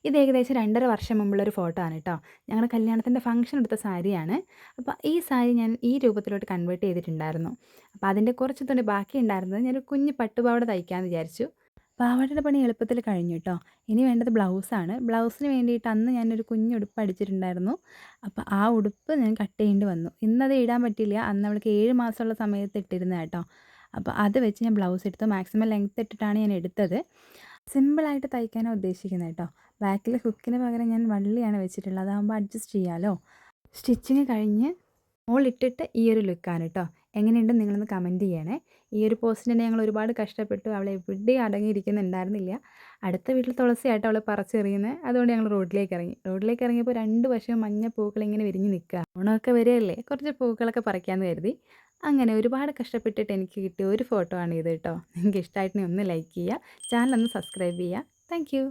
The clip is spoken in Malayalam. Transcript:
ഇത് ഏകദേശം 2.5 വർഷം മുമ്പുള്ളൊരു ഫോട്ടോ ആണ് കേട്ടോ. ഞങ്ങളുടെ കല്യാണത്തിൻ്റെ ഫംഗ്ഷൻ എടുത്ത സാരിയാണ്. അപ്പോൾ ഈ സാരി ഞാൻ ഈ രൂപത്തിലോട്ട് കൺവേർട്ട് ചെയ്തിട്ടുണ്ടായിരുന്നു. അപ്പോൾ അതിൻ്റെ കുറച്ച് തുണി ബാക്കി ഉണ്ടായിരുന്നത് ഞാനൊരു കുഞ്ഞ് പട്ടുപാവാട തയ്ക്കാമെന്ന് വിചാരിച്ചു. പാവാടയുടെ പണി എളുപ്പത്തിൽ കഴിഞ്ഞു കേട്ടോ. ഇനി വേണ്ടത് ബ്ലൗസാണ്. ബ്ലൗസിന് വേണ്ടിയിട്ട് അന്ന് ഞാനൊരു കുഞ്ഞ് ഉടുപ്പ് അടിച്ചിട്ടുണ്ടായിരുന്നു. അപ്പോൾ ആ ഉടുപ്പ് ഞാൻ കട്ട് ചെയ്യേണ്ടി വന്നു. ഇന്നത് ഇടാൻ പറ്റില്ല. അന്ന് അവൾക്ക് 7 മാസമുള്ള സമയത്ത് ഇട്ടിരുന്നതാണ് കേട്ടോ. അപ്പോൾ അത് വെച്ച് ഞാൻ ബ്ലൗസ് എടുത്തു. മാക്സിമം ലെങ്ത്ത് ഇട്ടിട്ടാണ് ഞാൻ എടുത്തത്. സിമ്പിളായിട്ട് തയ്ക്കാനാണ് ഉദ്ദേശിക്കുന്നത് കേട്ടോ. ബാക്കിൽ ഹുക്കിന് പകരം ഞാൻ വള്ളിയാണ് വെച്ചിട്ടുള്ളത്. അതാകുമ്പോൾ അഡ്ജസ്റ്റ് ചെയ്യാമല്ലോ. സ്റ്റിച്ചിങ് കഴിഞ്ഞ് മോളിട്ടിട്ട് ഈ ഒരു ലുക്കാണ് കേട്ടോ. എങ്ങനെയുണ്ടെന്ന് നിങ്ങളൊന്ന് കമൻറ്റ് ചെയ്യണേ. ഈ ഒരു പോസ്റ്റിന് ഞങ്ങൾ ഒരുപാട് കഷ്ടപ്പെട്ടു. അവൾ എവിടെയും അടങ്ങിയിരിക്കുന്നുണ്ടായിരുന്നില്ല. അടുത്ത വീട്ടിൽ തുളസിയായിട്ട് അവൾ പറിച്ചെറിയുന്നത്. അതുകൊണ്ട് ഞങ്ങൾ റോഡിലേക്ക് ഇറങ്ങി. റോഡിലേക്ക് ഇറങ്ങിയപ്പോൾ 2 വശവും മഞ്ഞ പൂക്കൾ ഇങ്ങനെ വിരിഞ്ഞ് നിൽക്കുക. ഓണമൊക്കെ വരികയല്ലേ, കുറച്ച് പൂക്കളൊക്കെ പറിക്കാമെന്ന് കരുതി. അങ്ങനെ ഒരുപാട് കഷ്ടപ്പെട്ടിട്ട് എനിക്ക് കിട്ടിയ ഒരു ഫോട്ടോ ആണ് ഇത് കേട്ടോ. നിങ്ങൾക്ക് ഇഷ്ടമായിട്ടുണ്ടെങ്കിൽ ഒന്ന് ലൈക്ക് ചെയ്യുക, ചാനൽ ഒന്ന് സബ്സ്ക്രൈബ് ചെയ്യുക. Thank you.